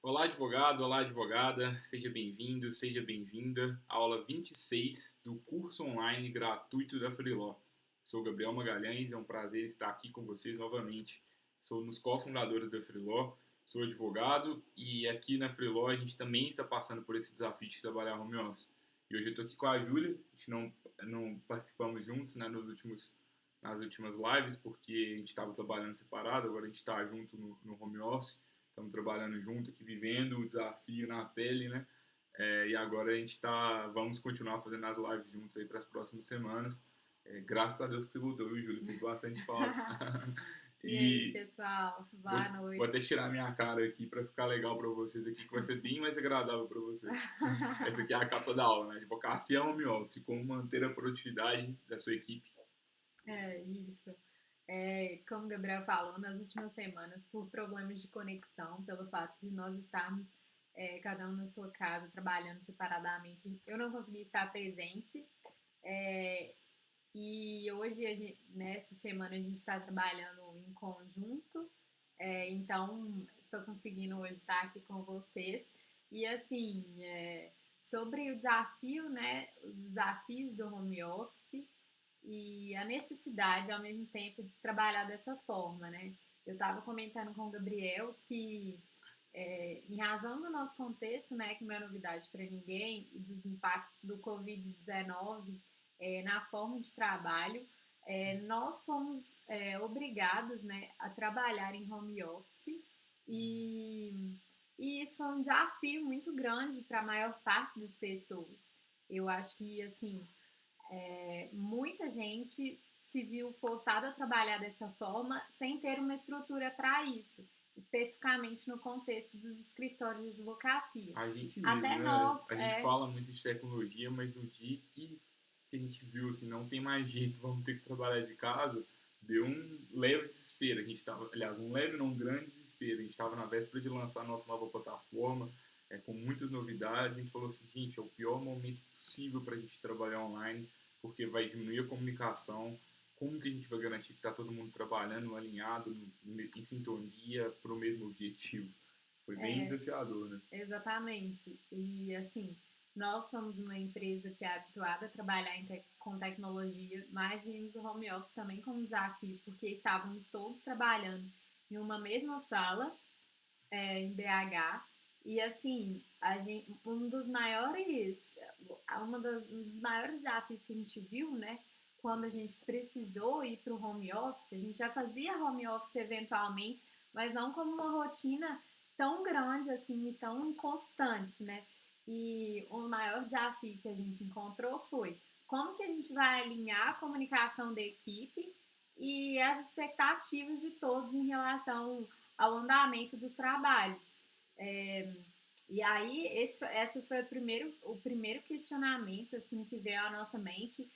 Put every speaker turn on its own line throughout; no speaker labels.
Olá, advogado, olá, advogada, seja bem-vindo, seja bem-vinda à aula 26 do curso online gratuito da Freeló. Sou Gabriel Magalhães, é um prazer estar aqui com vocês novamente. Sou um dos cofundadores da Freeló, sou advogado e aqui na Freeló a gente também está passando por esse desafio de trabalhar home office. E hoje eu estou aqui com a Júlia, a gente não participamos juntos, né, nas últimas lives, porque a gente estava trabalhando separado, agora a gente está junto no home office. Estamos trabalhando junto aqui, vivendo o desafio na pele, né? E agora vamos continuar fazendo as lives juntos aí para as próximas semanas. Graças a Deus que você voltou, viu, Júlio? Fez bastante falta.
E aí,
E
pessoal?
vou,
Boa
vou até
noite.
tirar minha cara aqui para ficar legal para vocês aqui, que vai ser bem mais agradável para vocês. Essa aqui é a capa da aula, né? Advocacia home office, como manter a produtividade da sua equipe.
Isso. Como o Gabriel falou, nas últimas semanas, por problemas de conexão, pelo fato de nós estarmos cada um na sua casa, trabalhando separadamente, eu não consegui estar presente. É, e hoje, nessa semana, a gente está trabalhando em conjunto. Então, estou conseguindo hoje estar aqui com vocês. E assim, sobre o desafio, né? Os desafios do home office e a necessidade, ao mesmo tempo, de trabalhar dessa forma, né? Eu estava comentando com o Gabriel que, em razão do nosso contexto, né, que não é novidade para ninguém, e dos impactos do Covid-19 na forma de trabalho, nós fomos obrigados, né, a trabalhar em home office e, e isso foi um desafio muito grande para a maior parte das pessoas. Eu acho que, assim, muita gente se viu forçada a trabalhar dessa forma sem ter uma estrutura para isso, especificamente no contexto dos escritórios de advocacia.
A gente mesmo,
Até
né?
nós,
A gente fala muito de tecnologia, mas no dia que a gente viu assim, não tem mais jeito, vamos ter que trabalhar de casa, deu um leve desespero. A gente estava, aliás, um leve, não um grande desespero. A gente estava na véspera de lançar a nossa nova plataforma, com muitas novidades. A gente falou assim, gente, é o pior momento possível para a gente trabalhar online, porque vai diminuir a comunicação. Como que a gente vai garantir que está todo mundo trabalhando, alinhado, em sintonia para o mesmo objetivo? Foi bem
é,
desafiador, né?
exatamente. E assim, nós somos uma empresa que é habituada a trabalhar com tecnologia, mas vimos o home office também como desafio, porque estávamos todos trabalhando em uma mesma sala, em BH. E assim, um dos maiores desafios que a gente viu, né? Quando a gente precisou ir para o home office, a gente já fazia home office eventualmente, mas não como uma rotina tão grande assim e tão constante, né? E o maior desafio que a gente encontrou foi como que a gente vai alinhar a comunicação da equipe e as expectativas de todos em relação ao andamento dos trabalhos. É, e aí, esse foi o primeiro questionamento assim, que veio à nossa mente,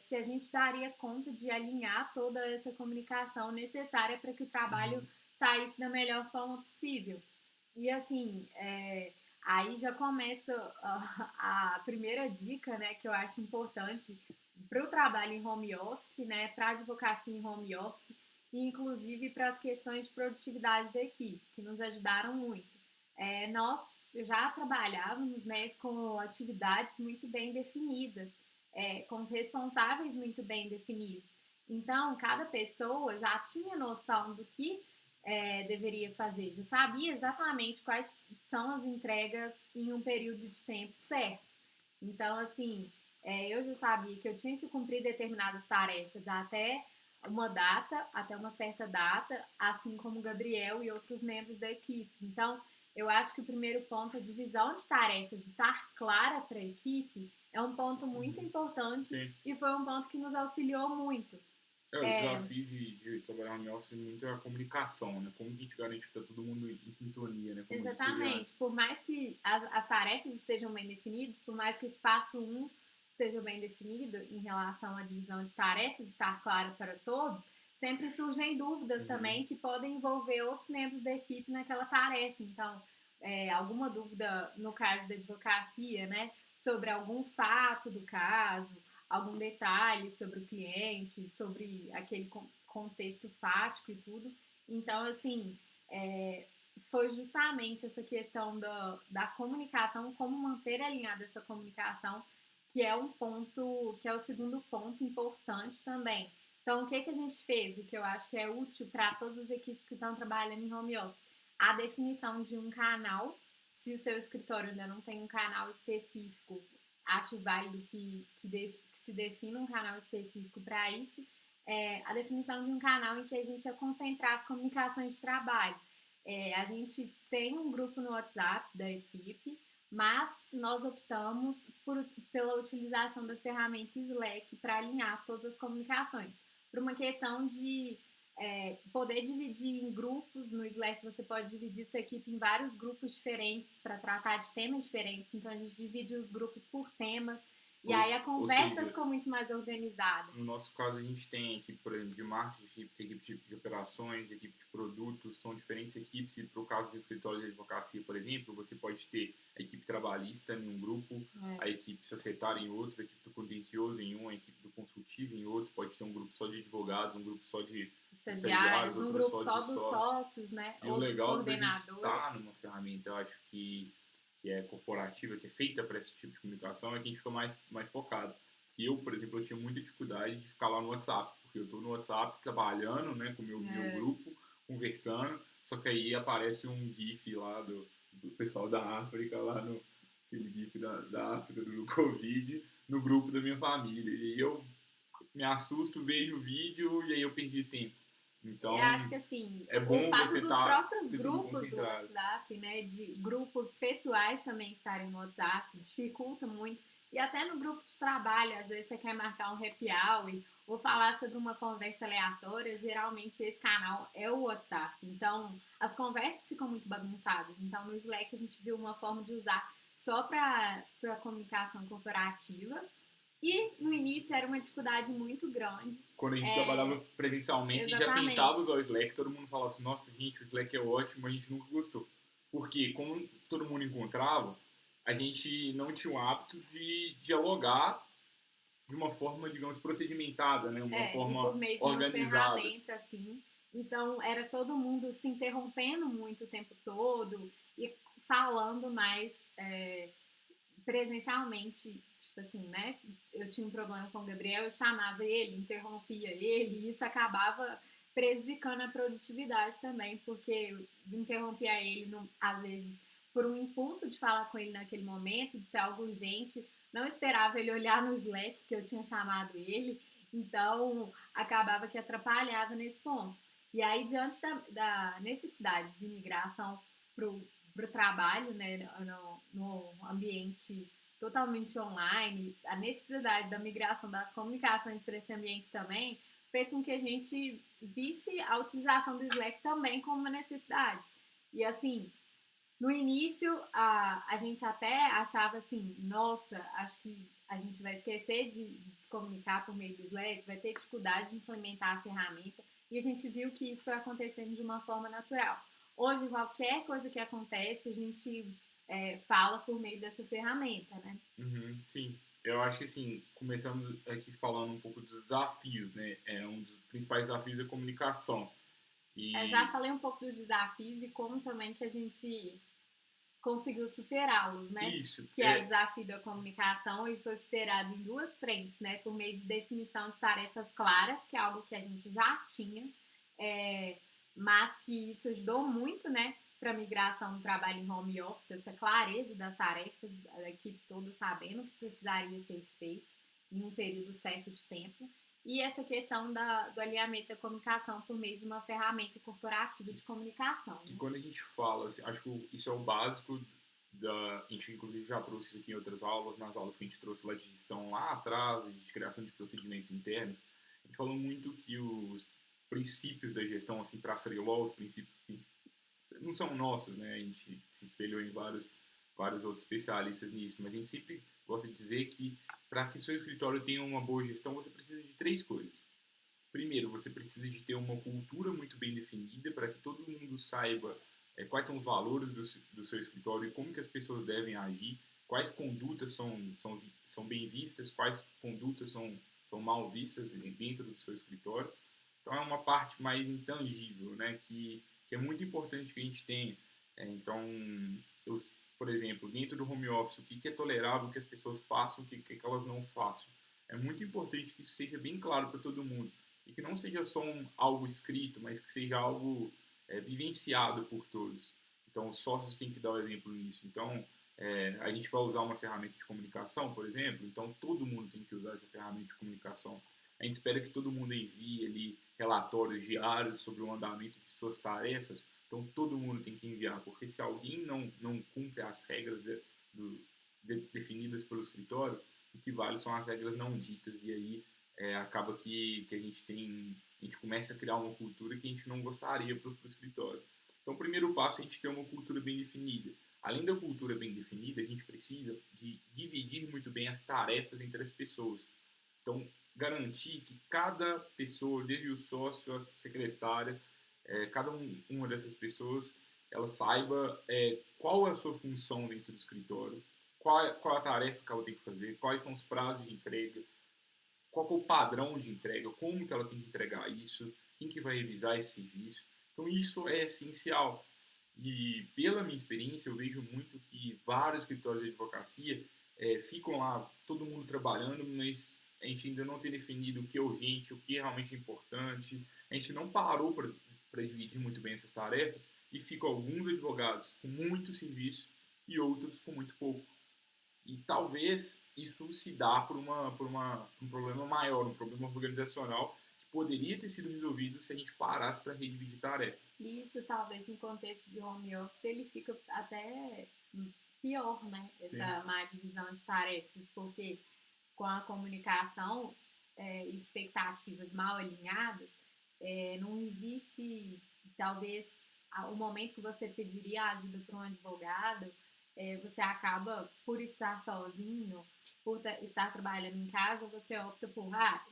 se a gente daria conta de alinhar toda essa comunicação necessária para que o trabalho
Uhum.
saísse da melhor forma possível. E assim, aí já começa a primeira dica, né, que eu acho importante para o trabalho em home office, né, para a advocacia em home office, e inclusive para as questões de produtividade da equipe, que nos ajudaram muito. Nós já trabalhávamos, né, com atividades muito bem definidas, com os responsáveis muito bem definidos. Então, cada pessoa já tinha noção do que deveria fazer, já sabia exatamente quais são as entregas em um período de tempo certo. Então, assim, eu já sabia que eu tinha que cumprir determinadas tarefas até uma certa data, assim como o Gabriel e outros membros da equipe. Então, eu acho que o primeiro ponto, a divisão de tarefas, estar clara para a equipe, é um ponto muito
Uhum.
importante
Sim.
e foi um ponto que nos auxiliou muito.
O
É,
desafio de trabalhar home office muito é a comunicação, né? Como que a gente garante que tá todo mundo em sintonia, né? Como eu disse ali
Exatamente.
antes.
Por mais que as tarefas estejam bem definidas, por mais que o espaço um esteja bem definido em relação à divisão de tarefas, estar claro para todos, sempre surgem dúvidas
Uhum.
também que podem envolver outros membros da equipe naquela tarefa. Então, alguma dúvida no caso da advocacia, né, sobre algum fato do caso, algum detalhe sobre o cliente, sobre aquele contexto fático e tudo. Então, assim, foi justamente essa questão da comunicação, como manter alinhada essa comunicação, que é um ponto, que é o segundo ponto importante também. Então, o que a gente fez, e que eu acho que é útil para todas as equipes que estão trabalhando em home office? A definição de um canal, se o seu escritório ainda não tem um canal específico, acho válido que se defina um canal específico para isso. A definição de um canal em que a gente ia concentrar as comunicações de trabalho. A gente tem um grupo no WhatsApp da equipe, mas nós optamos pela utilização da ferramenta Slack para alinhar todas as comunicações. Por uma questão de poder dividir em grupos no Slack, você pode dividir sua equipe em vários grupos diferentes para tratar de temas diferentes. Então a gente divide os grupos por temas e aí a
Ou
conversa
seja,
ficou muito mais organizada.
no nosso caso, a gente tem equipe, por exemplo, de marketing, equipe de operações, equipe de produtos, são diferentes equipes. E para o caso do escritório de advocacia, por exemplo, você pode ter a equipe trabalhista em um grupo, a equipe societária em outro, a equipe do contencioso em um, a equipe do consultivo em outro. Pode ter um grupo só de advogados, um grupo só de estagiários,
Um
outro
grupo
só
só
de
dos
sócios.
sócios, né?
E
ou
o
dos
legal da gente
coordenadores.
estar numa ferramenta, eu acho que é corporativa, que é feita para esse tipo de comunicação, é que a gente fica mais focado. E eu, por exemplo, eu tinha muita dificuldade de ficar lá no WhatsApp, porque eu estou no WhatsApp trabalhando, né, com o meu grupo, conversando, só que aí aparece um GIF lá do pessoal da África, lá no aquele GIF da África do Covid, no grupo da minha família. E eu me assusto, vejo o vídeo e aí eu perdi tempo. Então,
eu acho que assim,
é
o
bom
fato
você
dos
estar
próprios
tudo
grupos do
concentrado.
WhatsApp, né, de grupos pessoais também estarem no WhatsApp, dificulta muito. E até no grupo de trabalho, às vezes você quer marcar um happy hour ou falar sobre uma conversa aleatória, geralmente esse canal é o WhatsApp. Então, as conversas ficam muito bagunçadas. Então, no Slack a gente viu uma forma de usar só para comunicação corporativa. E no início era uma dificuldade muito grande.
Quando a gente trabalhava presencialmente, a gente já tentava usar o Slack, todo mundo falava assim, nossa, gente, o Slack é ótimo, a gente nunca gostou. Porque, como todo mundo encontrava, a gente não tinha o hábito de dialogar de uma forma, digamos, procedimentada, né? Uma
E
forma
por meio de uma
organizada.
ferramenta, assim. Então, era todo mundo se interrompendo muito o tempo todo e falando mais presencialmente, tipo assim, né? Eu tinha um problema com o Gabriel, eu chamava ele, interrompia ele, e isso acabava prejudicando a produtividade também, porque eu interrompia ele, às vezes, por um impulso de falar com ele naquele momento, de ser algo urgente, não esperava ele olhar no Slack que eu tinha chamado ele, então acabava que atrapalhava nesse ponto. E aí, diante da necessidade de migração para o trabalho, né, no ambiente totalmente online, a necessidade da migração das comunicações para esse ambiente também fez com que a gente visse a utilização do Slack também como uma necessidade. E assim, no início a gente até achava assim, nossa, acho que a gente vai esquecer de se comunicar por meio do Slack, vai ter dificuldade de implementar a ferramenta, e a gente viu que isso foi acontecendo de uma forma natural. Hoje, qualquer coisa que acontece, a gente fala por meio dessa ferramenta, né?
Uhum, sim. Eu acho que, assim, começando aqui falando um pouco dos desafios, né? Um dos principais desafios é a comunicação.
Eu já
E
falei um pouco dos desafios e como também que a gente conseguiu superá-los, né?
isso,
Que é o desafio da comunicação e foi superado em duas frentes, né? Por meio de definição de tarefas claras, que é algo que a gente já tinha, mas que isso ajudou muito, né? Para a migração do trabalho em home office, essa clareza das tarefas, a equipe toda sabendo o que precisaria ser feito em um período certo de tempo. E essa questão do alinhamento da comunicação por meio de uma ferramenta corporativa de comunicação.
E
Né?
quando a gente fala, assim, acho que isso é o básico a gente inclusive já trouxe isso aqui em outras aulas, nas aulas que a gente trouxe lá de gestão lá atrás, de criação de procedimentos internos, a gente falou muito que os princípios da gestão, assim, para a Freeló, os princípios que não são nossos, né? A gente se espelhou em vários outros especialistas nisso, mas a gente sempre gosta de dizer que para que seu escritório tenha uma boa gestão, você precisa de três coisas. Primeiro, você precisa de ter uma cultura muito bem definida para que todo mundo saiba quais são os valores do seu escritório e como que as pessoas devem agir, quais condutas são bem vistas, quais condutas são mal vistas dentro do seu escritório. Então, é uma parte mais intangível, né, que que é muito importante que a gente tenha. Então, eu, por exemplo, dentro do home office, o que é tolerável que as pessoas façam, o que elas não façam. É muito importante que isso esteja bem claro para todo mundo e que não seja só algo escrito, mas que seja algo vivenciado por todos. Então, os sócios têm que dar o exemplo nisso. Então, a gente vai usar uma ferramenta de comunicação, por exemplo, então todo mundo tem que usar essa ferramenta de comunicação. A gente espera que todo mundo envie ali relatórios diários sobre o andamento de suas tarefas, então todo mundo tem que enviar, porque se alguém não cumpre as regras definidas pelo escritório, o que vale são as regras não ditas, e aí acaba que a gente começa a criar uma cultura que a gente não gostaria para o escritório. Então, o primeiro passo é a gente ter uma cultura bem definida. Além da cultura bem definida, a gente precisa de dividir muito bem as tarefas entre as pessoas. Então, garantir que cada pessoa, desde o sócio, a secretária, uma dessas pessoas, ela saiba qual é a sua função dentro do escritório, qual a tarefa que ela tem que fazer, quais são os prazos de entrega, qual é o padrão de entrega, como que ela tem que entregar isso, quem que vai revisar esse serviço. Então, isso é essencial. E pela minha experiência, eu vejo muito que vários escritórios de advocacia ficam lá, todo mundo trabalhando, mas a gente ainda não tem definido o que é urgente, o que realmente é importante. A gente não parou para dividir muito bem essas tarefas e ficam alguns advogados com muito serviço e outros com muito pouco. E talvez isso se dá por um problema maior, um problema organizacional que poderia ter sido resolvido se a gente parasse para redividir tarefas.
Isso, talvez, no contexto de home office, ele fica até pior, né?
Sim.
Essa má divisão de tarefas, porque com a comunicação e expectativas mal alinhadas, não existe, talvez, o momento que você pediria ajuda para um advogado, você acaba, por estar sozinho, por estar trabalhando em casa, você opta por,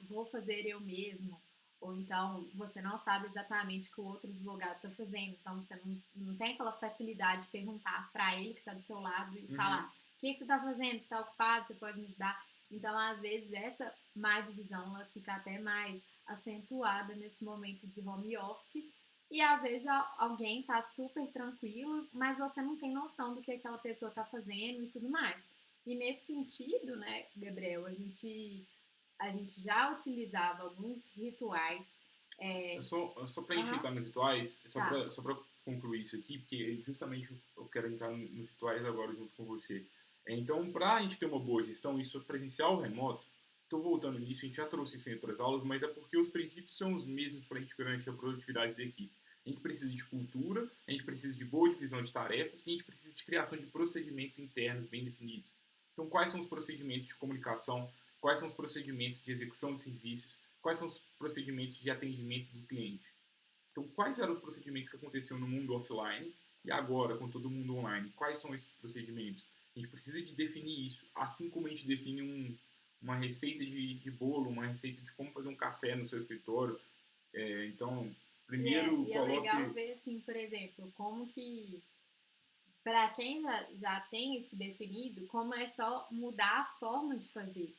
vou fazer eu mesmo. Ou então você não sabe exatamente o que o outro advogado está fazendo, então você não tem aquela facilidade de perguntar para ele que está do seu lado e falar: o que você está fazendo? Você está ocupado? Você pode me ajudar? Então, às vezes, essa má divisão ela fica até mais acentuada nesse momento de home office. E às vezes alguém está super tranquilo, mas você não tem noção do que aquela pessoa está fazendo e tudo mais. E nesse sentido, né, Gabriel, a gente já utilizava alguns rituais.
Só para a gente entrar nos rituais, só
Tá.
para concluir isso aqui, porque justamente eu quero entrar nos rituais agora junto com você. Então, para a gente ter uma boa gestão, isso presencial ou remoto, estou voltando nisso, a gente já trouxe isso em outras aulas, mas é porque os princípios são os mesmos para a gente garantir a produtividade da equipe. A gente precisa de cultura, a gente precisa de boa divisão de tarefas e a gente precisa de criação de procedimentos internos bem definidos. Então, quais são os procedimentos de comunicação? Quais são os procedimentos de execução de serviços? Quais são os procedimentos de atendimento do cliente? Então, quais eram os procedimentos que aconteciam no mundo offline e agora com todo mundo online? Quais são esses procedimentos? A gente precisa de definir isso, assim como a gente define uma receita de bolo, uma receita de como fazer um café no seu escritório. Então, primeiro
E é legal
coloque...
ver, assim, por exemplo, como que, para quem já tem isso definido, como é só mudar a forma de fazer.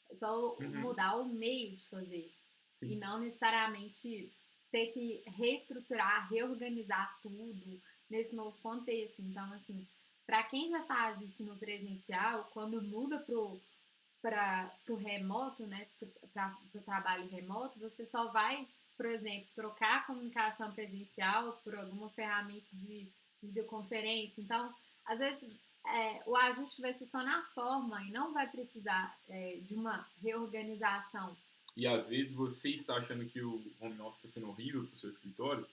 É só mudar o meio de fazer.
Sim.
E não necessariamente ter que reestruturar, reorganizar tudo nesse novo contexto. Então, assim, para quem já faz isso no presencial, quando muda para o remoto, né, para o trabalho remoto, você só vai, por exemplo, trocar a comunicação presencial por alguma ferramenta de videoconferência. Então, às vezes, o ajuste vai ser só na forma e não vai precisar de uma reorganização.
E às vezes você está achando que o home office está sendo horrível para o seu escritório,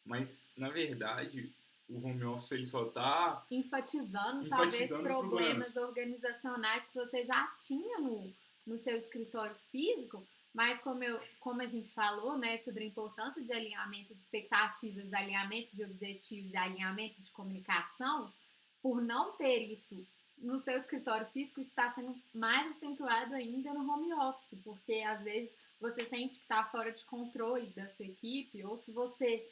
mas na verdade o home office ele só está
enfatizando talvez
os
problemas organizacionais que você já tinha no seu escritório físico, mas como a gente falou, né, sobre a importância de alinhamento de expectativas, alinhamento de objetivos e alinhamento de comunicação, por não ter isso no seu escritório físico, está sendo mais acentuado ainda no home office, porque às vezes você sente que está fora de controle da sua equipe, ou se você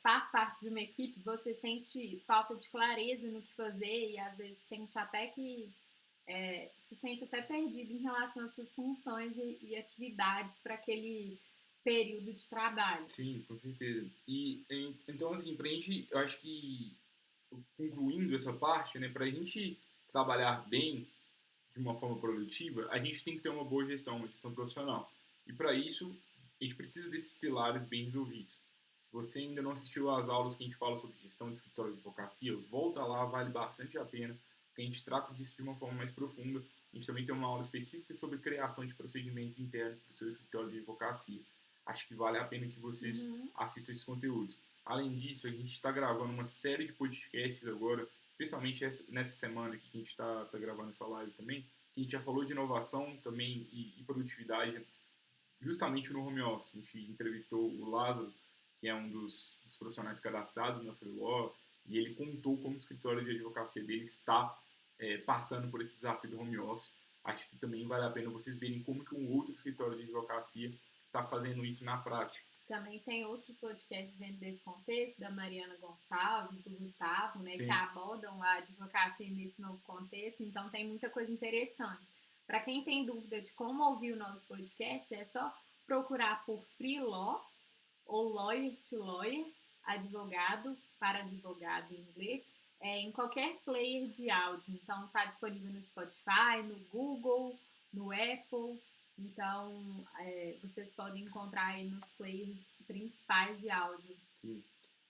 faz parte de uma equipe, você sente falta de clareza no que fazer e às vezes sente até que se sente até perdido em relação às suas funções e atividades para período de trabalho.
Sim, com certeza. Então, assim, pra gente, eu acho que, concluindo essa parte, né, pra gente trabalhar bem, de uma forma produtiva, a gente tem que ter uma boa gestão, uma gestão profissional. E para isso, a gente precisa desses pilares bem resolvidos. Se você ainda não assistiu às aulas que a gente fala sobre gestão de escritório de advocacia, volta lá, vale bastante a pena, porque a gente trata disso de uma forma mais profunda. A gente também tem uma aula específica sobre criação de procedimentos internos para o seu escritório de advocacia. Acho que vale a pena que vocês assistam esses conteúdos. Além disso, a gente está gravando uma série de podcasts agora, especialmente nessa semana que a gente está gravando essa live também, que a gente já falou de inovação também e produtividade justamente no home office. A gente entrevistou o Lázaro, que é um dos profissionais cadastrados na Freeló, e ele contou como o escritório de advocacia dele está passando por esse desafio do home office. Acho que também vale a pena vocês verem como que um outro escritório de advocacia está fazendo isso na prática.
Também tem outros podcasts dentro desse contexto, da Mariana Gonçalves, do Gustavo, né, que abordam a advocacia nesse novo contexto, então tem muita coisa interessante. Para quem tem dúvida de como ouvir o nosso podcast, é só procurar por Free Law ou Lawyer to Lawyer, advogado para advogado em inglês, em qualquer player de áudio. Então está disponível no Spotify, no Google, no Apple. Então, vocês podem encontrar aí nos players principais de áudio.
Sim.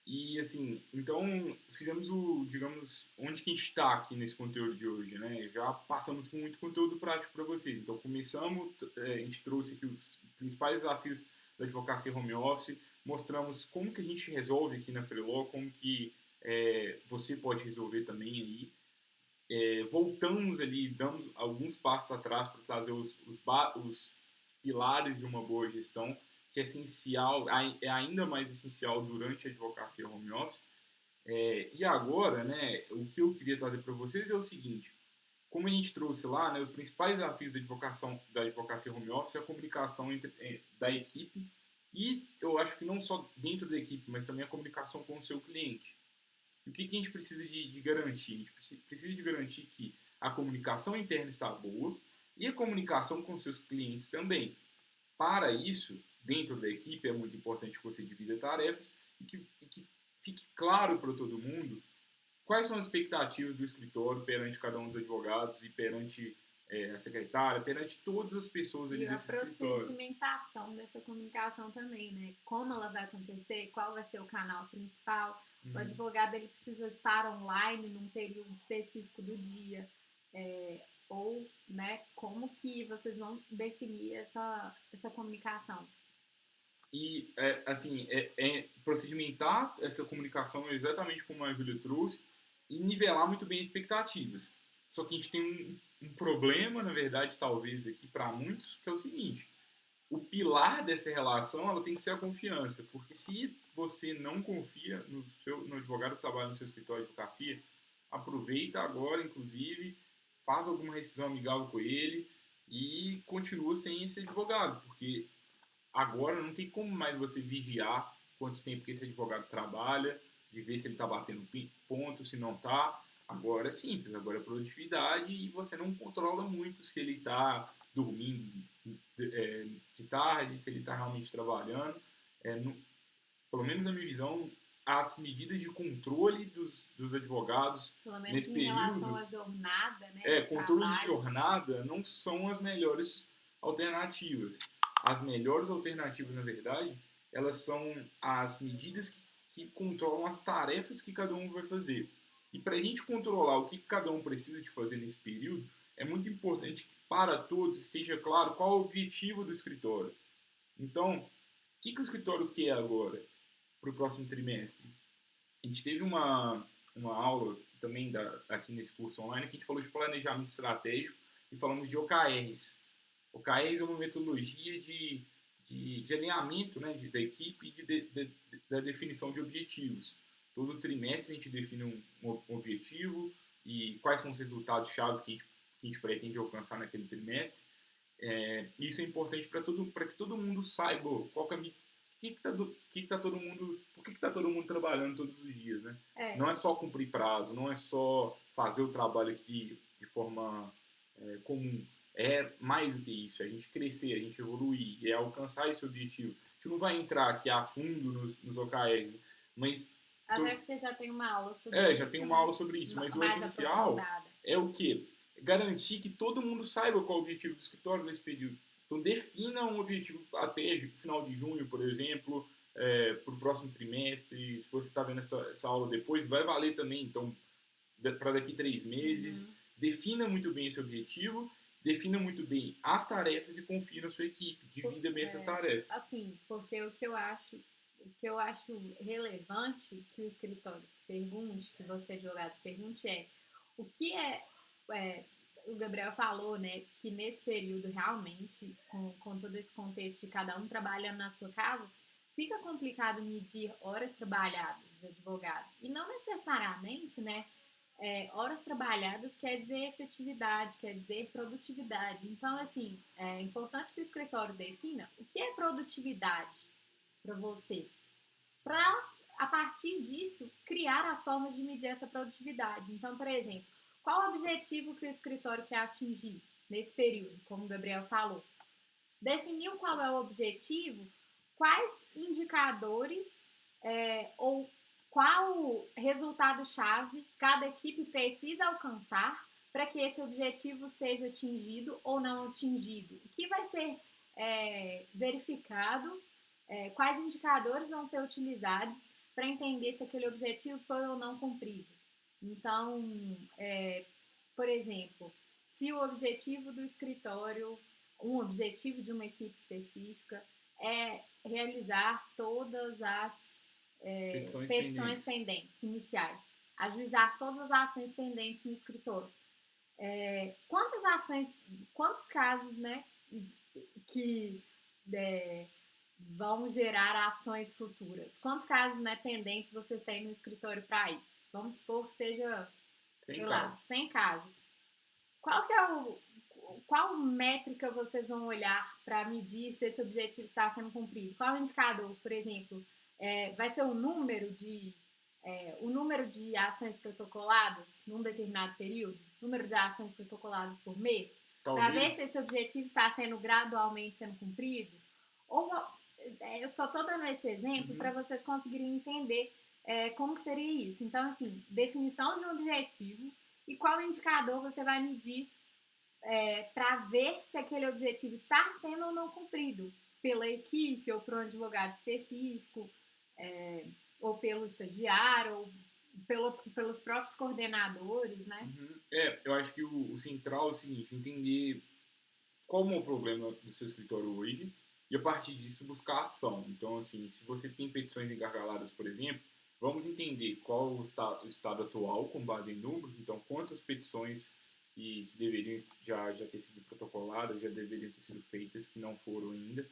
E, assim, então, fizemos digamos, onde que a gente está aqui nesse conteúdo de hoje, né? Já passamos por muito conteúdo prático para vocês. Então, começamos, a gente trouxe aqui os principais desafios da advocacia home office, mostramos como que a gente resolve aqui na Freeló, como que você pode resolver também aí. Voltamos ali, damos alguns passos atrás para trazer os pilares de uma boa gestão, que é essencial, é ainda mais essencial durante a advocacia home office. E agora, né, o que eu queria trazer para vocês é o seguinte: como a gente trouxe lá, né, os principais desafios da advocacia home office é a comunicação da equipe, e eu acho que não só dentro da equipe, mas também a comunicação com o seu cliente. O que a gente precisa de garantir? A gente precisa de garantir que a comunicação interna está boa e a comunicação com seus clientes também. Para isso, dentro da equipe, é muito importante que você divida tarefas e que fique claro para todo mundo quais são as expectativas do escritório perante cada um dos advogados e perante a secretária, perante todas as pessoas ali desse escritório.
E a procedimentação dessa comunicação também, né? Como ela vai acontecer, qual vai ser o canal principal. O advogado ele precisa estar online num período específico do dia. Ou, né, como que vocês vão definir essa comunicação?
E, assim, procedimentar essa comunicação exatamente como a Júlia trouxe e nivelar muito bem as expectativas. Só que a gente tem um problema, na verdade, talvez aqui para muitos, que é o seguinte: o pilar dessa relação ela tem que ser a confiança, porque se você não confia no advogado que trabalha no seu escritório de advocacia, aproveita agora, inclusive, faz alguma rescisão amigável com ele e continua sem esse advogado, porque agora não tem como mais você vigiar quanto tempo que esse advogado trabalha, de ver se ele está batendo ponto, se não está. Agora é simples, agora é produtividade e você não controla muito se ele está dormindo de tarde, se ele está realmente trabalhando. Pelo menos na minha visão, as medidas de controle dos advogados
pelo menos
nesse
em
período,
relação à jornada, né,
controle
trabalho.
de jornada não são as melhores alternativas. As melhores alternativas, na verdade, elas são as medidas que controlam as tarefas que cada um vai fazer. E para a gente controlar o que cada um precisa de fazer nesse período, é muito importante que para todos esteja claro qual é o objetivo do escritório. Então, o que o escritório quer agora para o próximo trimestre? A gente teve uma aula também aqui nesse curso online que a gente falou de planejamento estratégico e falamos de OKRs. OKRs é uma metodologia de alinhamento, né, da equipe e da definição de objetivos. Todo trimestre a gente define um objetivo e quais são os resultados-chave que a gente pretende alcançar naquele trimestre. Isso é importante para que todo mundo saiba qual caminho, por que está todo mundo trabalhando todos os dias, né? Não é só cumprir prazo, não é só fazer o trabalho aqui de forma comum. É mais do que isso, é a gente crescer, a gente evoluir, é alcançar esse objetivo de gente não vai entrar aqui a fundo nos OKRs, mas...
Até porque já tem uma aula sobre isso.
Já tem uma aula sobre isso, mas o
mais
essencial
aprofundada.
é o quê? Garantir que todo mundo saiba qual é o objetivo do escritório nesse período. Então, defina um objetivo até final de junho, por exemplo, para o próximo trimestre. Se você está vendo essa aula depois, vai valer também. Então, para daqui 3 meses. Defina muito bem esse objetivo, defina muito bem as tarefas e confie na sua equipe. Divida bem essas tarefas.
Assim, porque o que eu acho relevante que o escritório se pergunte, que você, advogado, se pergunte o que o Gabriel falou, né, que nesse período realmente, com todo esse contexto de cada um trabalhando na sua casa, fica complicado medir horas trabalhadas de advogado. E não necessariamente, né, horas trabalhadas quer dizer efetividade, quer dizer produtividade. Então, assim, é importante que o escritório defina o que é produtividade para você, para, a partir disso, criar as formas de medir essa produtividade. Então, por exemplo, qual o objetivo que o escritório quer atingir nesse período, como o Gabriel falou? Definiu qual é o objetivo, quais indicadores ou qual resultado-chave cada equipe precisa alcançar para que esse objetivo seja atingido ou não atingido. O que vai ser verificado, quais indicadores vão ser utilizados para entender se aquele objetivo foi ou não cumprido. Então, por exemplo, se o objetivo do escritório, um objetivo de uma equipe específica, é realizar todas as petições pendentes iniciais, ajuizar todas as ações pendentes no escritório. Quantos casos, né, que vão gerar ações futuras? Quantos casos, né, pendentes você tem no escritório para isso? Vamos supor que seja, 100 casos. Qual métrica vocês vão olhar para medir se esse objetivo está sendo cumprido? Qual indicador, por exemplo? Vai ser o número de ações protocoladas num determinado período? Número de ações protocoladas por mês? Para ver se esse objetivo está sendo gradualmente sendo cumprido? Ou eu só estou dando esse exemplo para vocês conseguirem entender como seria isso. Então, assim, definição de um objetivo e qual indicador você vai medir para ver se aquele objetivo está sendo ou não cumprido pela equipe, ou por um advogado específico, ou pelo estagiário, ou pelos próprios coordenadores, né?
Eu acho que o central é o seguinte: entender qual é o problema do seu escritório hoje e, a partir disso, buscar ação. Então, assim, se você tem petições engargaladas, por exemplo, vamos entender qual o estado atual com base em números. Então, quantas petições que deveriam já ter sido protocoladas, já deveriam ter sido feitas, que não foram ainda.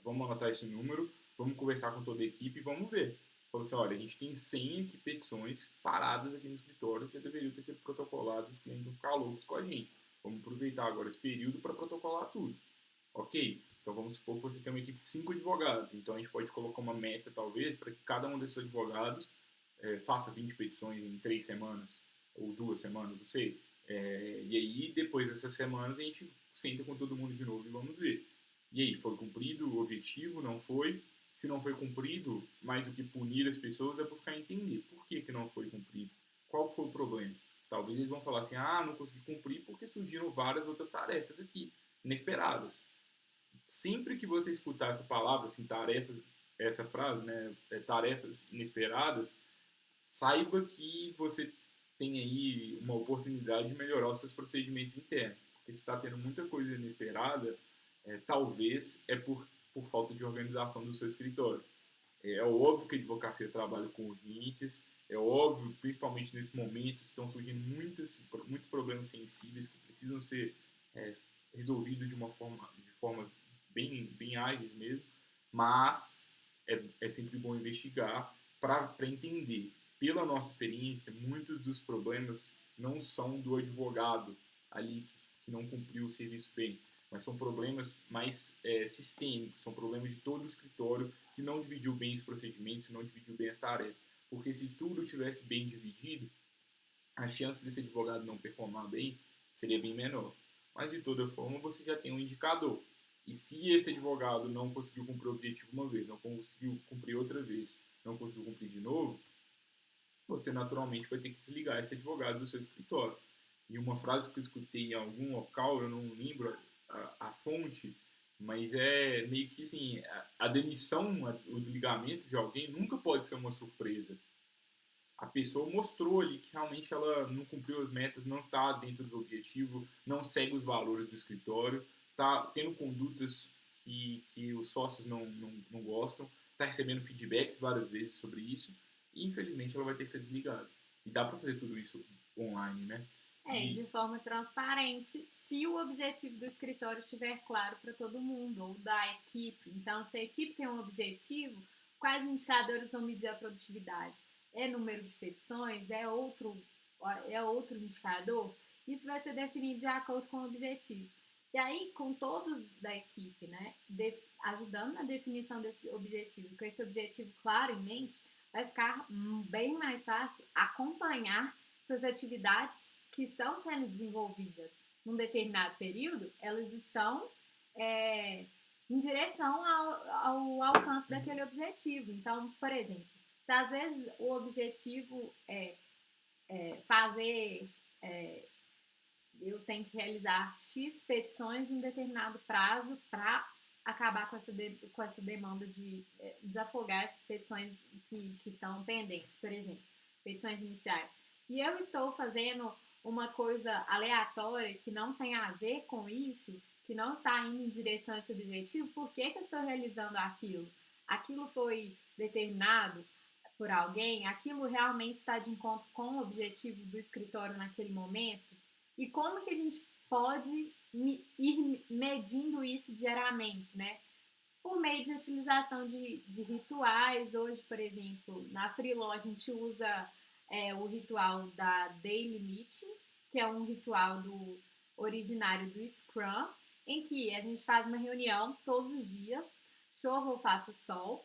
Vamos anotar esse número, vamos conversar com toda a equipe e vamos ver. Falou assim, olha, a gente tem 100 aqui petições paradas aqui no escritório que já deveriam ter sido protocoladas, os clientes vão ficar loucos com a gente. Vamos aproveitar agora esse período para protocolar tudo. Ok? Então vamos supor que você tem uma equipe de 5 advogados. Então a gente pode colocar uma meta, talvez, para que cada um desses advogados faça 20 petições em 3 semanas, ou 2 semanas, não sei. E aí, depois dessas semanas, a gente senta com todo mundo de novo e vamos ver. E aí, foi cumprido o objetivo? Não foi? Se não foi cumprido, mais do que punir as pessoas, é buscar entender por que não foi cumprido. Qual foi o problema? Talvez eles vão falar assim, não consegui cumprir porque surgiram várias outras tarefas aqui, inesperadas. Sempre que você escutar essa palavra, assim, tarefas, essa frase, né, tarefas inesperadas, saiba que você tem aí uma oportunidade de melhorar os seus procedimentos internos. Porque se está tendo muita coisa inesperada, talvez é por falta de organização do seu escritório. É óbvio que a advocacia trabalha com urgências, é óbvio, principalmente nesse momento, estão surgindo muitos problemas sensíveis que precisam ser resolvidos de formas bem ágeis mesmo, mas é sempre bom investigar para entender. Pela nossa experiência, muitos dos problemas não são do advogado ali que não cumpriu o serviço bem, mas são problemas mais sistêmicos, são problemas de todo o escritório que não dividiu bem os procedimentos, não dividiu bem as tarefas. Porque se tudo tivesse bem dividido, a chance desse advogado não performar bem seria bem menor. Mas, de toda forma, você já tem um indicador. E se esse advogado não conseguiu cumprir o objetivo uma vez, não conseguiu cumprir outra vez, não conseguiu cumprir de novo, você naturalmente vai ter que desligar esse advogado do seu escritório. E uma frase que eu escutei em algum local, eu não lembro a fonte, mas é meio que assim, a demissão, o desligamento de alguém nunca pode ser uma surpresa. A pessoa mostrou ali que realmente ela não cumpriu as metas, não está dentro do objetivo, não segue os valores do escritório, está tendo condutas que os sócios não gostam, está recebendo feedbacks várias vezes sobre isso, e infelizmente ela vai ter que ser desligada. E dá para fazer tudo isso online, né?
De forma transparente, se o objetivo do escritório estiver claro para todo mundo, ou da equipe. Então, se a equipe tem um objetivo, quais indicadores vão medir a produtividade? É número de petições? É outro indicador? Isso vai ser definido de acordo com o objetivo. E aí, com todos da equipe, né, ajudando na definição desse objetivo, com esse objetivo claro em mente, vai ficar bem mais fácil acompanhar essas atividades que estão sendo desenvolvidas num determinado período, elas estão em direção ao alcance daquele objetivo. Então, por exemplo, se às vezes o objetivo fazer, eu tenho que realizar X petições em um determinado prazo para acabar com essa demanda de desafogar essas petições que estão pendentes, por exemplo, petições iniciais. E eu estou fazendo uma coisa aleatória que não tem a ver com isso, que não está indo em direção a esse objetivo, por que eu estou realizando aquilo? Aquilo foi determinado por alguém? Aquilo realmente está de encontro com o objetivo do escritório naquele momento? E como que a gente pode ir medindo isso diariamente, né? Por meio de utilização de rituais. Hoje, por exemplo, na Freeló a gente usa o ritual da Daily Meeting, que é um ritual originário do Scrum, em que a gente faz uma reunião todos os dias, chova ou faça sol,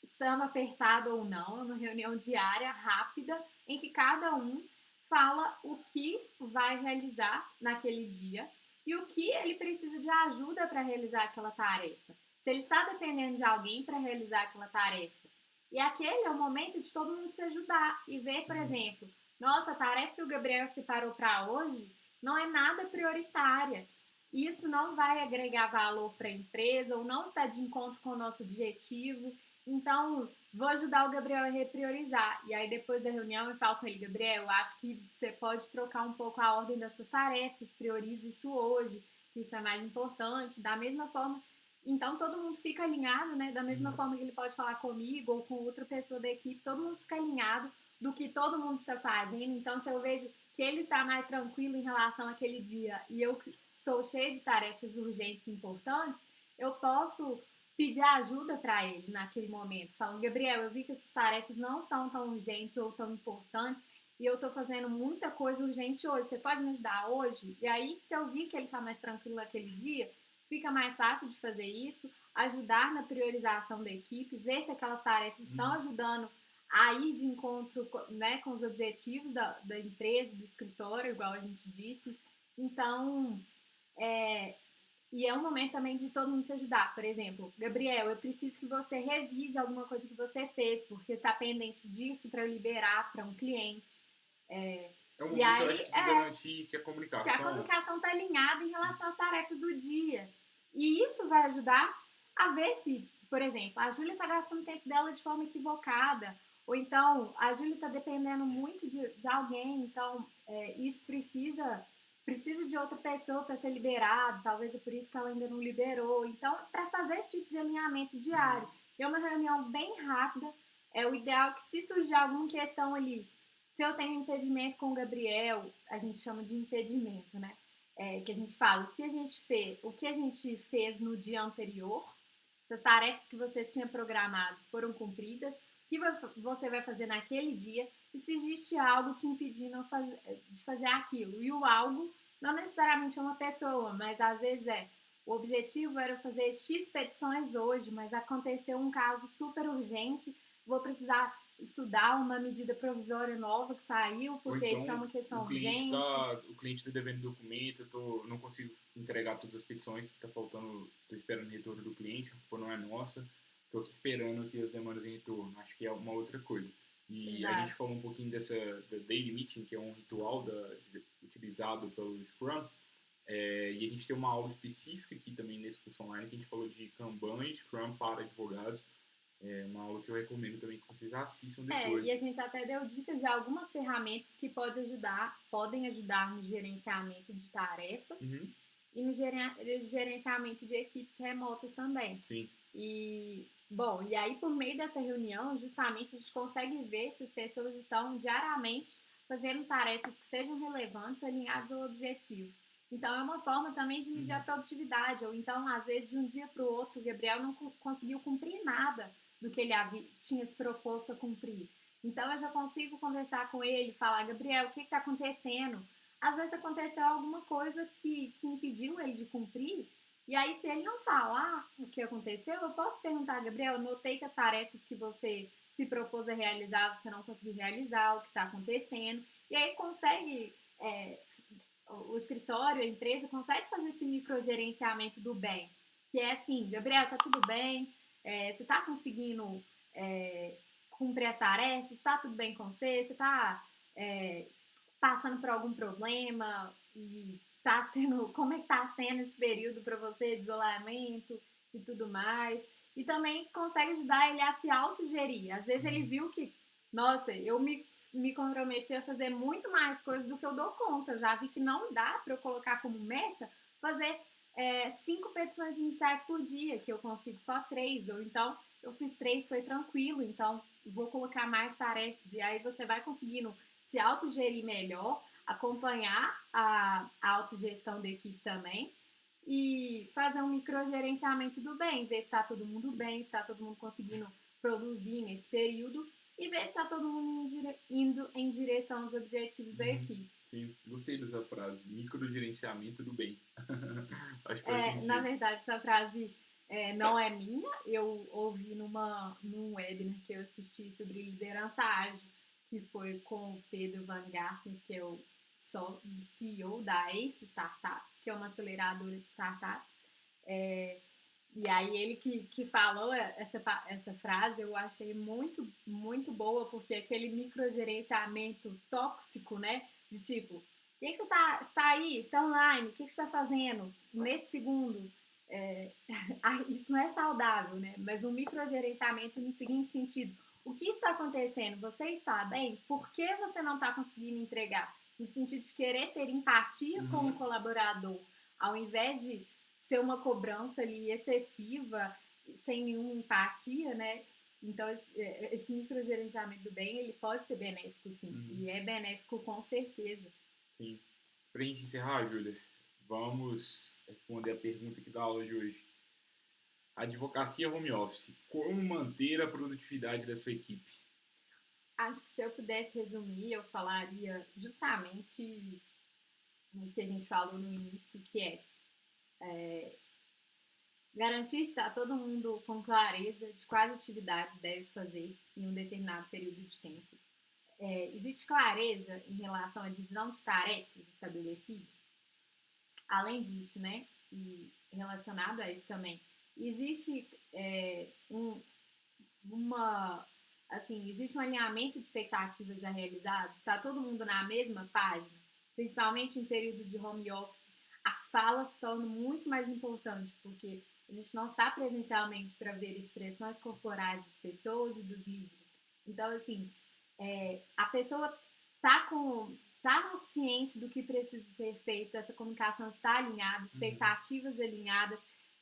estando apertado ou não, é uma reunião diária, rápida, em que cada um fala o que vai realizar naquele dia e o que ele precisa de ajuda para realizar aquela tarefa. Se ele está dependendo de alguém para realizar aquela tarefa. E aquele é o momento de todo mundo se ajudar e ver, por exemplo, nossa, a tarefa que o Gabriel separou para hoje não é nada prioritária. Isso não vai agregar valor para a empresa ou não está de encontro com o nosso objetivo. Então, vou ajudar o Gabriel a repriorizar. E aí, depois da reunião, eu falo com ele: Gabriel, eu acho que você pode trocar um pouco a ordem das suas tarefas, priorize isso hoje, que isso é mais importante. Da mesma forma, então todo mundo fica alinhado, né? Da mesma forma que ele pode falar comigo ou com outra pessoa da equipe, todo mundo fica alinhado do que todo mundo está fazendo. Então, se eu vejo que ele está mais tranquilo em relação àquele dia e eu estou cheia de tarefas urgentes e importantes, eu posso pedir ajuda para ele naquele momento, falando: Gabriel, eu vi que essas tarefas não são tão urgentes ou tão importantes e eu estou fazendo muita coisa urgente hoje, você pode me ajudar hoje? E aí, se eu vi que ele está mais tranquilo naquele dia, fica mais fácil de fazer isso, ajudar na priorização da equipe, ver se aquelas tarefas estão ajudando a ir de encontro, né, com os objetivos da empresa, do escritório, igual a gente disse. Então, e é um momento também de todo mundo se ajudar. Por exemplo, Gabriel, eu preciso que você revise alguma coisa que você fez, porque está pendente disso para eu liberar para um cliente.
É um momento, aí, eu acho, de garantir que a
comunicação está alinhada em relação às tarefas do dia. E isso vai ajudar a ver se, por exemplo, a Júlia está gastando o tempo dela de forma equivocada, ou então a Júlia está dependendo muito de alguém, então isso precisa de outra pessoa para ser liberado, talvez é por isso que ela ainda não liberou. Então, para fazer esse tipo de alinhamento diário, é uma reunião bem rápida. É o ideal que, se surgir alguma questão ali, se eu tenho impedimento com o Gabriel, a gente chama de impedimento, né? Que a gente fala o que a gente fez no dia anterior, se as tarefas que você tinha programado foram cumpridas, o que você vai fazer naquele dia, e se existe algo te impedindo de fazer aquilo. E o algo não necessariamente é uma pessoa, mas às vezes o objetivo era fazer X petições hoje, mas aconteceu um caso super urgente, vou precisar estudar uma medida provisória nova que saiu,
Ou
porque isso é
então
uma questão urgente.
o cliente tá devendo documento, não consigo entregar todas as petições porque tá faltando, tô esperando o retorno do cliente, a culpa não é nossa, tô aqui esperando aqui as demandas em retorno. Acho que é uma outra coisa. E a gente
Exato.
falou um pouquinho da Daily Meeting, que é um ritual utilizado pelo Scrum, e a gente tem uma aula específica aqui também nesse curso online que a gente falou de Kanban e Scrum para advogados. É uma aula que eu recomendo também que vocês assistam depois.
E a gente até deu dicas de algumas ferramentas que podem ajudar no gerenciamento de tarefas
Uhum.
e no gerenciamento de equipes remotas também.
Sim.
E, bom, e aí por meio dessa reunião, justamente a gente consegue ver se as pessoas estão diariamente fazendo tarefas que sejam relevantes, alinhadas ao objetivo. Então, é uma forma também de medir a produtividade, ou então, às vezes, de um dia para o outro, o Gabriel não conseguiu cumprir nada do que ele tinha se proposto a cumprir. Então, eu já consigo conversar com ele, falar, Gabriel, o que está acontecendo? Às vezes aconteceu alguma coisa que impediu ele de cumprir, e aí, se ele não falar o que aconteceu, eu posso perguntar, Gabriel, notei que as tarefas que você se propôs a realizar, você não conseguiu realizar, o que está acontecendo. E aí consegue, o escritório, a empresa, consegue fazer esse microgerenciamento do bem. Que é assim, Gabriel, tá tudo bem, você tá conseguindo cumprir as tarefas, tá tudo bem com você, você tá passando por algum problema e tá sendo, como é que tá sendo esse período para você de isolamento e tudo mais. E também consegue ajudar ele a se autogerir. Às vezes ele viu que, nossa, eu me comprometi a fazer muito mais coisas do que eu dou conta. Eu já vi que não dá para eu colocar como meta fazer 5 petições iniciais por dia, que eu consigo só 3. Ou então eu fiz 3, foi tranquilo, então vou colocar mais tarefas. E aí você vai conseguindo se autogerir melhor, acompanhar a autogestão da equipe também e fazer um microgerenciamento do bem, ver se está todo mundo bem, se está todo mundo conseguindo produzir nesse período e ver se está todo mundo indo em direção aos objetivos da equipe.
Sim, gostei dessa frase, microgerenciamento do bem. Acho que faz
Na
sentido.
verdade, essa frase não é minha, eu ouvi num webinar que eu assisti sobre liderança ágil, que foi com o Pedro Van Garten, que é o CEO da Ace Startups, que é uma aceleradora de startups. E aí ele que falou essa frase, eu achei muito, muito boa, porque aquele microgerenciamento tóxico, né? De tipo, o que você está aí? Você está online? O que você está fazendo nesse segundo? Isso não é saudável, né? Mas um microgerenciamento no seguinte sentido: o que está acontecendo? Você está bem? Por que você não está conseguindo entregar? No sentido de querer ter empatia com o colaborador, ao invés de ser uma cobrança ali excessiva, sem nenhuma empatia, né? Então, esse microgerenciamento do bem, ele pode ser benéfico, sim. E é benéfico com certeza.
Sim. Pra gente encerrar, Júlia, vamos responder a pergunta aqui da aula de hoje. Advocacia home office. Como manter a produtividade da sua equipe?
Acho que se eu pudesse resumir, eu falaria justamente o que a gente falou no início, que garantir que está todo mundo com clareza de quais atividades deve fazer em um determinado período de tempo. Existe clareza em relação à divisão de tarefas estabelecida? Além disso, né, e relacionado a isso também, existe existe um alinhamento de expectativas já realizadas? Está todo mundo na mesma página? Principalmente em período de home office, a fala se torna muito mais importante, porque a gente não está presencialmente para ver expressões corporais das pessoas e dos líderes. Então, assim, a pessoa está ciente do que precisa ser feito, essa comunicação está alinhada, expectativas alinhadas,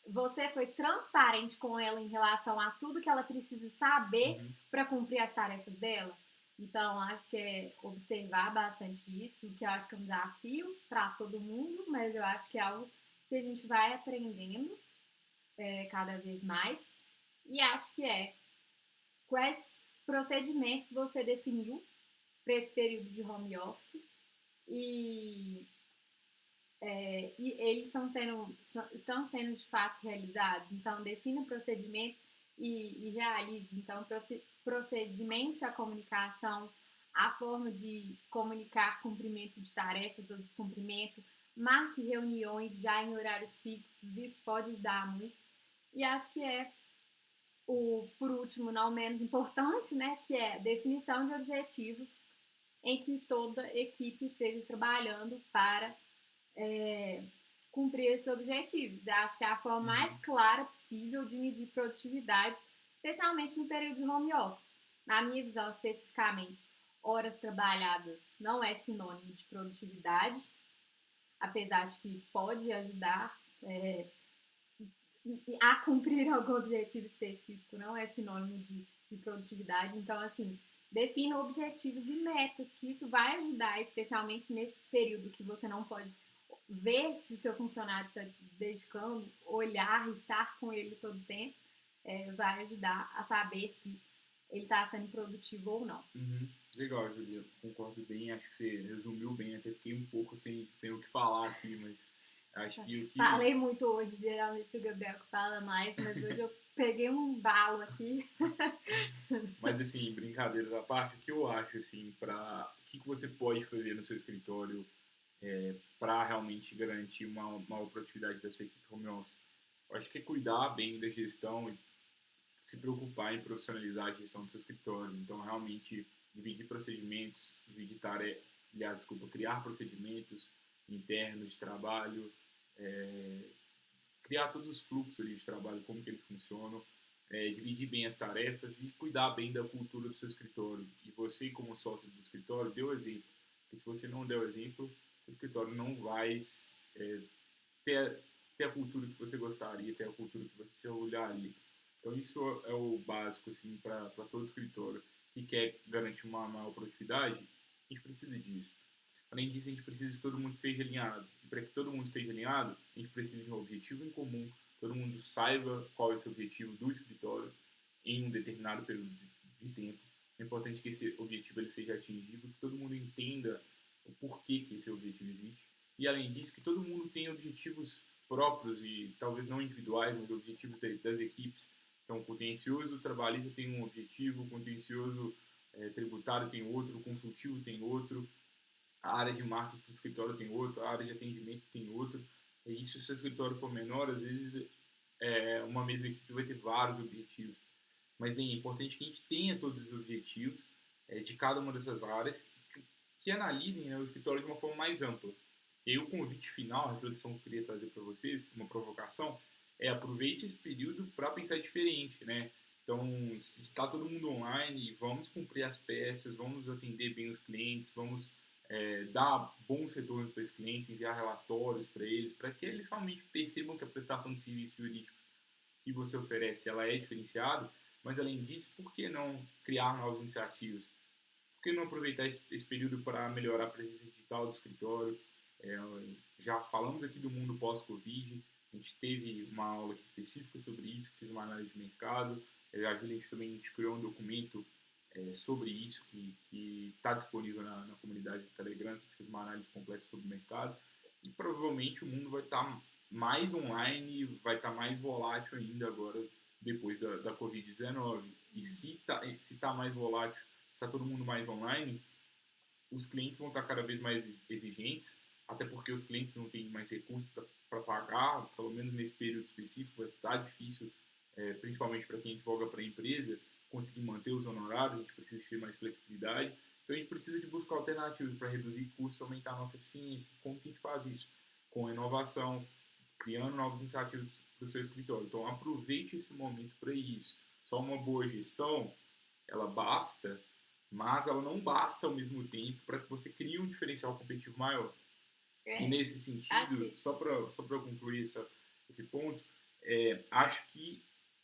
você foi transparente com ela em relação a tudo que ela precisa saber para cumprir as tarefas dela. Então, acho que é observar bastante isso, que eu acho que é um desafio para todo mundo, mas eu acho que é algo que a gente vai aprendendo cada vez mais. E acho que quais procedimentos você definiu para esse período de home office e eles estão sendo de fato realizados. Então, defina procedimentos e realize. Então, procedimente a comunicação, a forma de comunicar cumprimento de tarefas ou descumprimento, marque reuniões já em horários fixos, isso pode ajudar muito. E acho que por último, não menos importante, né, que é a definição de objetivos em que toda equipe esteja trabalhando para cumprir esses objetivos. Eu acho que é a forma mais clara possível de medir produtividade, especialmente no período de home office. Na minha visão, especificamente, horas trabalhadas não é sinônimo de produtividade, apesar de que pode ajudar a cumprir algum objetivo específico, não é sinônimo de produtividade. Então, assim, defina objetivos e metas, que isso vai ajudar, especialmente nesse período que você não pode ver se o seu funcionário está dedicando, olhar, estar com ele todo o tempo, vai ajudar a saber se ele está sendo produtivo ou não.
Legal, Julia, concordo bem, acho que você resumiu bem, até fiquei um pouco sem o que falar aqui, mas acho que o que...
Falei muito hoje, geralmente o Gabriel que fala mais, mas hoje eu peguei um balo aqui.
Mas assim, brincadeiras à parte, o que eu acho, assim, o que você pode fazer no seu escritório para realmente garantir uma maior produtividade da sua equipe home office? Eu acho que é cuidar bem da gestão e se preocupar em profissionalizar a gestão do seu escritório. Então, realmente, dividir procedimentos, criar procedimentos internos de trabalho, criar todos os fluxos ali de trabalho, como que eles funcionam, dividir bem as tarefas e cuidar bem da cultura do seu escritório. E você, como sócio do escritório, dê o exemplo. Porque se você não der o exemplo, o escritório não vai ter a cultura que você gostaria, ter a cultura que você se orgulharia. Então isso é o básico assim, para todo escritório que quer garantir uma maior produtividade. A gente precisa disso. Além disso, a gente precisa que todo mundo seja alinhado. E para que todo mundo esteja alinhado, a gente precisa de um objetivo em comum. Todo mundo saiba qual é o seu objetivo do escritório em um determinado período de tempo. É importante que esse objetivo ele seja atingido, que todo mundo entenda o porquê que esse objetivo existe. E além disso, que todo mundo tenha objetivos próprios e talvez não individuais, mas objetivos das equipes. Então, o contencioso trabalhista tem um objetivo, o contencioso tributário tem outro, o consultivo tem outro, a área de marketing do escritório tem outro, a área de atendimento tem outro. E se o seu escritório for menor, às vezes uma mesma equipe vai ter vários objetivos. Mas bem, é importante que a gente tenha todos os objetivos de cada uma dessas áreas, que analisem, né, o escritório de uma forma mais ampla. E aí o convite final, a reflexão que eu queria trazer para vocês, uma provocação, aproveite esse período para pensar diferente, né? Então, se está todo mundo online, vamos cumprir as peças, vamos atender bem os clientes, vamos dar bons retornos para os clientes, enviar relatórios para eles, para que eles realmente percebam que a prestação de serviço jurídico que você oferece ela é diferenciada, mas além disso, por que não criar novas iniciativas? Por que não aproveitar esse período para melhorar a presença digital do escritório? Já falamos aqui do mundo pós-Covid, a gente teve uma aula aqui específica sobre isso, fiz uma análise de mercado, a gente também criou um documento sobre isso, que está disponível na comunidade do Telegram, que fez uma análise completa sobre o mercado, e provavelmente o mundo vai estar mais online, vai estar mais volátil ainda agora, depois da Covid-19. E se tá mais volátil, se está todo mundo mais online, os clientes vão estar cada vez mais exigentes, até porque os clientes não têm mais recursos para pagar, pelo menos nesse período específico, vai estar difícil, principalmente para quem advoga para a empresa, conseguir manter os honorários, a gente precisa ter mais flexibilidade. Então a gente precisa de buscar alternativas para reduzir custos, aumentar a nossa eficiência. Como que a gente faz isso? Com inovação, criando novas iniciativas para o seu escritório. Então aproveite esse momento para isso. Só uma boa gestão, ela basta, mas ela não basta ao mesmo tempo para que você crie um diferencial competitivo maior. E nesse sentido, só para eu concluir esse ponto, acho que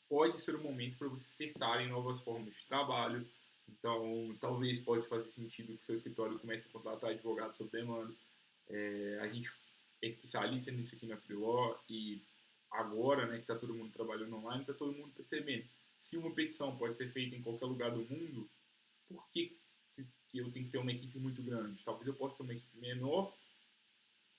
pode ser o momento para vocês testarem novas formas de trabalho. Então, talvez pode fazer sentido que o seu escritório comece a contratar advogados sob demanda. A gente é especialista nisso aqui na Freeló e agora, né, que está todo mundo trabalhando online, está todo mundo percebendo. Se uma petição pode ser feita em qualquer lugar do mundo, por que eu tenho que ter uma equipe muito grande? Talvez eu possa ter uma equipe menor,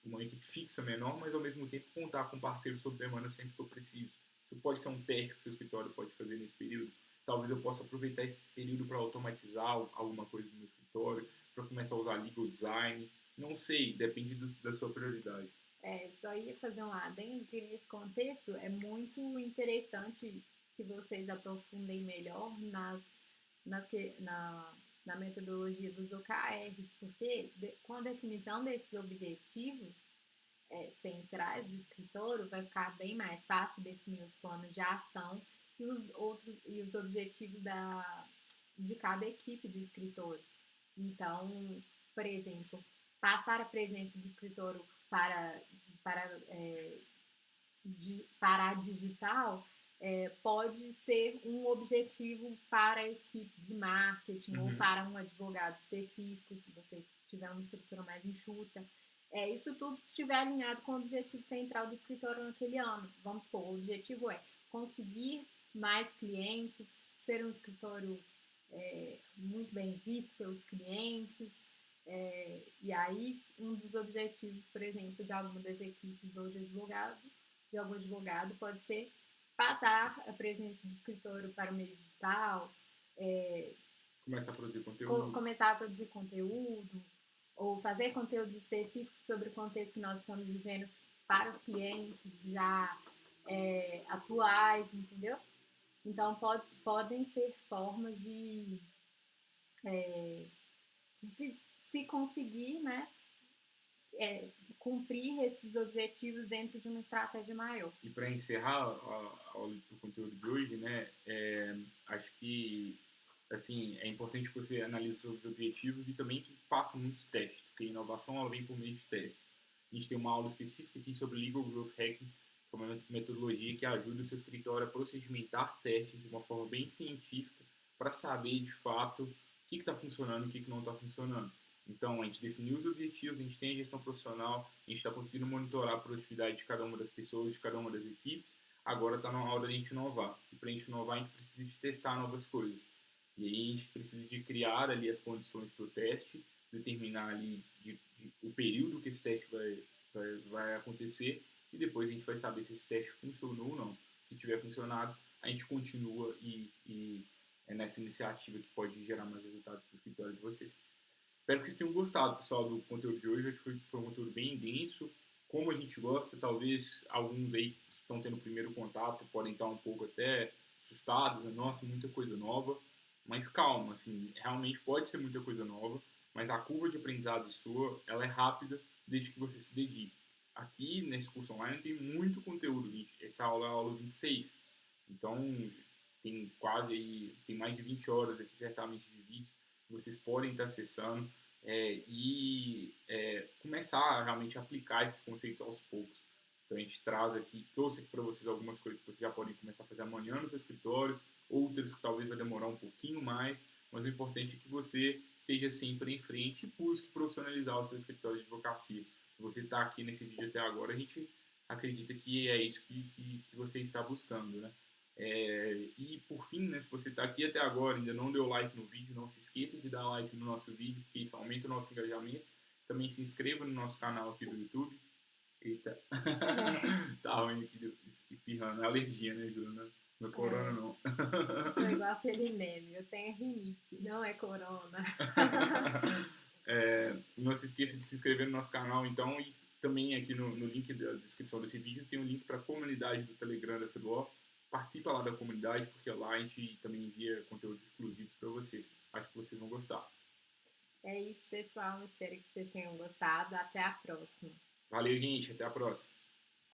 uma equipe fixa menor, mas ao mesmo tempo contar com parceiros sob demanda sempre que eu preciso. Isso pode ser um teste que o seu escritório pode fazer nesse período. talvez eu possa aproveitar esse período para automatizar alguma coisa no meu escritório, para começar a usar legal design. Não sei, depende da sua prioridade.
Só ia fazer um adendo que nesse contexto é muito interessante que vocês aprofundem melhor na metodologia dos OKRs, porque com a definição desses objetivos centrais do escritório vai ficar bem mais fácil definir os planos de ação e os objetivos de cada equipe do escritório. Então, por exemplo, passar a presença do escritório para, é, para a digital pode ser um objetivo para a equipe de marketing ou para um advogado específico, se você tiver uma estrutura mais enxuta. Isso tudo estiver alinhado com o objetivo central do escritório naquele ano. Vamos supor, o objetivo é conseguir mais clientes, ser um escritório muito bem visto pelos clientes. E aí, um dos objetivos, por exemplo, de alguma das equipes ou de algum advogado pode ser passar a presença do escritório para o meio digital,
começar a produzir conteúdo.
Começar a produzir conteúdo, ou fazer conteúdos específicos sobre o contexto que nós estamos vivendo para os clientes já atuais, entendeu? Então, podem ser formas de se conseguir, né, cumprir esses objetivos dentro de uma estratégia maior.
E para encerrar o conteúdo de hoje, né, acho que assim, é importante que você analise seus objetivos e também que faça muitos testes, porque a inovação ela vem por meio de testes. A gente tem uma aula específica aqui sobre Legal Growth Hacking, que é uma metodologia que ajuda o seu escritório a procedimentar testes de uma forma bem científica para saber de fato o que está funcionando e o que não está funcionando. Então, a gente definiu os objetivos, a gente tem a gestão profissional, a gente está conseguindo monitorar a produtividade de cada uma das pessoas, de cada uma das equipes. Agora está na hora de a gente inovar. E para a gente inovar, a gente precisa de testar novas coisas. E aí a gente precisa de criar ali as condições para o teste, determinar ali o período que esse teste vai acontecer e depois a gente vai saber se esse teste funcionou ou não. Se tiver funcionado, a gente continua e é nessa iniciativa que pode gerar mais resultados para o escritório de vocês. Espero que vocês tenham gostado, pessoal, do conteúdo de hoje. Acho que foi um conteúdo bem denso. Como a gente gosta, talvez alguns aí que estão tendo o primeiro contato podem estar um pouco até assustados, né? Nossa, muita coisa nova. Mas calma, assim, realmente pode ser muita coisa nova, mas a curva de aprendizado sua, ela é rápida desde que você se dedique. Aqui, nesse curso online, tem muito conteúdo. Essa aula é a aula 26. Então, tem mais de 20 horas aqui, certamente, de vídeos que vocês podem estar acessando e começar a realmente aplicar esses conceitos aos poucos. Então, a gente trouxe aqui para vocês algumas coisas que vocês já podem começar a fazer amanhã no seu escritório, outras que talvez vai demorar um pouquinho mais, mas o importante é que você esteja sempre em frente e busque profissionalizar o seu escritório de advocacia. Se você está aqui nesse vídeo até agora, a gente acredita que é isso que você está buscando, né? E por fim, né, se você está aqui até agora e ainda não deu like no vídeo, não se esqueça de dar like no nosso vídeo, porque isso aumenta o nosso engajamento. Também se inscreva no nosso canal aqui do YouTube. Eita, tá ruim aqui espirrando. É alergia, né, Júlia? Não é corona, não.
Tô igual aquele meme, eu tenho rinite, não é corona.
Não se esqueça de se inscrever no nosso canal, então, e também aqui no link da descrição desse vídeo tem um link para a comunidade do Telegram da Filó. Participa lá da comunidade, porque lá a gente também envia conteúdos exclusivos para vocês. Acho que vocês vão gostar.
É isso, pessoal. Espero que vocês tenham gostado. Até a próxima.
Valeu, gente. Até a próxima.